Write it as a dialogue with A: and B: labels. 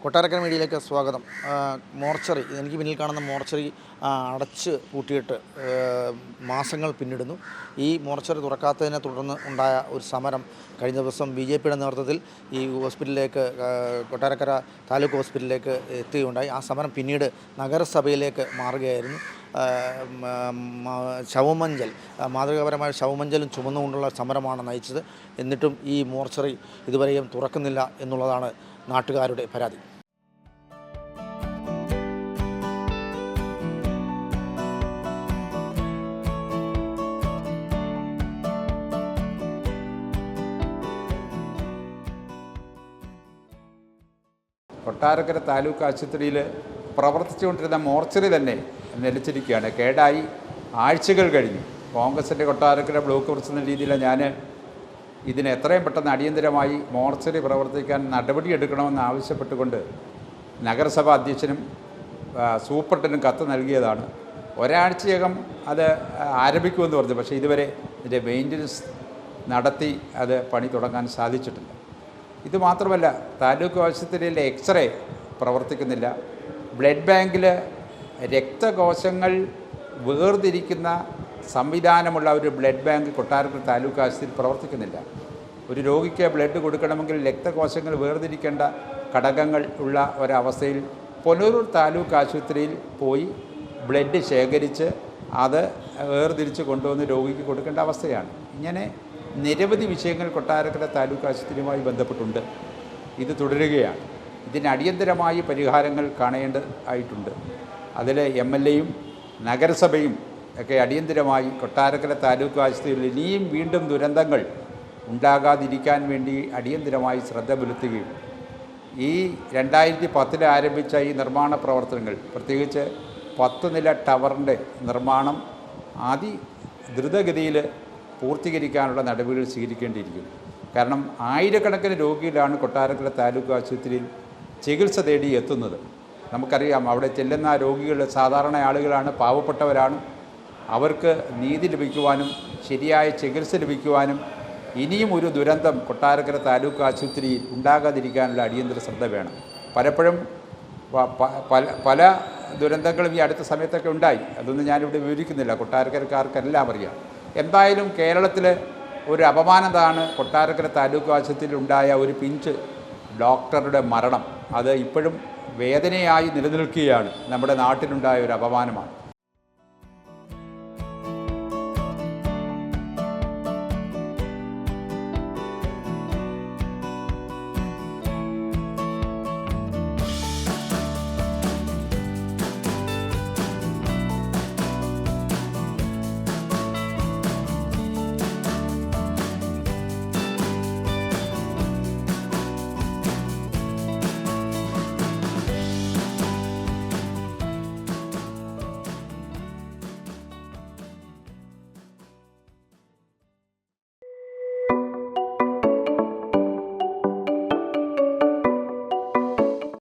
A: കൊട്ടാരക്കര മീഡിയയിലേക്ക് സ്വാഗതം. മോർച്ചറി, എനിക്ക് പിന്നിൽ കാണുന്ന മോർച്ചറി അടച്ച് പൂട്ടിയിട്ട് മാസങ്ങൾ പിന്നിടുന്നു. ഈ മോർച്ചറി തുറക്കാത്തതിനെ തുടർന്ന് ഉണ്ടായ ഒരു സമരം കഴിഞ്ഞ ദിവസം BJPയുടെ നേതൃത്വത്തിൽ ഈ ഹോസ്പിറ്റലിലേക്ക്, കൊട്ടാരക്കര താലൂക്ക് ഹോസ്പിറ്റലിലേക്ക് എത്തുകയുണ്ടായി. ആ സമരം പിന്നീട് നഗരസഭയിലേക്ക് മാറുകയായിരുന്നു. ശവമഞ്ചൽ, മാതൃകാപരമായ ശവമഞ്ചലും ചുമന്നുകൊണ്ടുള്ള സമരമാണ് നയിച്ചത്. എന്നിട്ടും ഈ മോർച്ചറി ഇതുവരെയും തുറക്കുന്നില്ല എന്നുള്ളതാണ് നാട്ടുകാരുടെ പരാതി.
B: കൊട്ടാരക്കര താലൂക്ക് ആശുപത്രിയിൽ പ്രവർത്തിച്ചുകൊണ്ടിരുന്ന മോർച്ചറി തന്നെ നിലച്ചിരിക്കുകയാണ്. കേടായി ആഴ്ചകൾ കഴിഞ്ഞു. കോൺഗ്രസിൻ്റെ കൊട്ടാരക്കര ബ്ലോക്ക് പ്രസിഡന്റ് രീതിയിൽ ഞാൻ ഇതിന് എത്രയും പെട്ടെന്ന് അടിയന്തരമായി മോർച്ചറി പ്രവർത്തിക്കാൻ നടപടിയെടുക്കണമെന്ന് ആവശ്യപ്പെട്ടുകൊണ്ട് നഗരസഭാ അധ്യക്ഷനും സൂപ്രണ്ടിനും കത്ത് നൽകിയതാണ്. ഒരാഴ്ചയകം അത് ആരംഭിക്കുമെന്ന് പറഞ്ഞു. പക്ഷേ ഇതുവരെ ഇതിൻ്റെ മെയിൻ്റനൻസ് നടത്തി അത് പണി തുടങ്ങാൻ സാധിച്ചിട്ടില്ല. ഇതുമാത്രമല്ല, താലൂക്ക് ആശുപത്രിയിലെ എക്സ്റേ പ്രവർത്തിക്കുന്നില്ല. ബ്ലഡ് ബാങ്കിൽ രക്തകോശങ്ങൾ വേർതിരിക്കുന്ന സംവിധാനമുള്ള ഒരു ബ്ലഡ് ബാങ്ക് കൊട്ടാരക്കര താലൂക്ക് ആശുപത്രിയിൽ പ്രവർത്തിക്കുന്നില്ല. ഒരു രോഗിക്ക് ബ്ലഡ് കൊടുക്കണമെങ്കിൽ രക്തകോശങ്ങൾ വേർതിരിക്കേണ്ട ഘടകങ്ങൾ ഉള്ള ഒരവസ്ഥയിൽ പുനലൂർ താലൂക്ക് ആശുപത്രിയിൽ പോയി ബ്ലഡ് ശേഖരിച്ച് അത് വേർതിരിച്ച് കൊണ്ടുവന്ന് രോഗിക്ക് കൊടുക്കേണ്ട അവസ്ഥയാണ്. ഇങ്ങനെ നിരവധി വിഷയങ്ങൾ കൊട്ടാരക്കര താലൂക്ക് ആശുപത്രിയുമായി ബന്ധപ്പെട്ടുണ്ട്. ഇത് തുടരുകയാണ്. ഇതിന് അടിയന്തരമായി പരിഹാരങ്ങൾ കാണേണ്ടതായിട്ടുണ്ട്. അതിൽ MLAയും നഗരസഭയും ഒക്കെ അടിയന്തരമായി കൊട്ടാരക്കര താലൂക്ക് ആശുപത്രിയിൽ ഇനിയും വീണ്ടും ദുരന്തങ്ങൾ ഉണ്ടാകാതിരിക്കാൻ വേണ്ടി അടിയന്തരമായി ശ്രദ്ധ പുലർത്തുകയും ഈ 2010 ആരംഭിച്ച ഈ നിർമ്മാണ പ്രവർത്തനങ്ങൾ, പ്രത്യേകിച്ച് 10 നില ടവറിൻ്റെ നിർമ്മാണം ദ്രുതഗതിയിൽ പൂർത്തീകരിക്കാനുള്ള നടപടികൾ സ്വീകരിക്കേണ്ടിയിരിക്കുന്നു. കാരണം ആയിരക്കണക്കിന് രോഗികളാണ് കൊട്ടാരക്കര താലൂക്ക് ആശുപത്രിയിൽ ചികിത്സ തേടി എത്തുന്നത്. നമുക്കറിയാം, അവിടെ ചെല്ലുന്ന രോഗികൾ സാധാരണ ആളുകളാണ്, പാവപ്പെട്ടവരാണ്. അവർക്ക് നീതി ലഭിക്കുവാനും ശരിയായ ചികിത്സ ലഭിക്കുവാനും ഇനിയും ഒരു ദുരന്തം കൊട്ടാരക്കര താലൂക്ക് ആശുപത്രിയിൽ ഉണ്ടാകാതിരിക്കാനുള്ള അടിയന്തര ശ്രദ്ധ വേണം. പലപ്പോഴും പല ദുരന്തങ്ങളും ഈ അടുത്ത സമയത്തൊക്കെ ഉണ്ടായി. അതൊന്നും ഞാനിവിടെ വിവരിക്കുന്നില്ല, കൊട്ടാരക്കരക്കാർക്കെല്ലാം അറിയാം. എന്തായാലും കേരളത്തിൽ ഒരു അപമാനതാണ് കൊട്ടാരക്കര താലൂക്ക് ആശുപത്രിയിൽ ഉണ്ടായ ഒരു പിഞ്ച് ഡോക്ടറുടെ മരണം. അത് ഇപ്പോഴും വേദനയായി നിലനിൽക്കുകയാണ്. നമ്മുടെ നാട്ടിലുണ്ടായ ഒരു അപമാനമാണ്.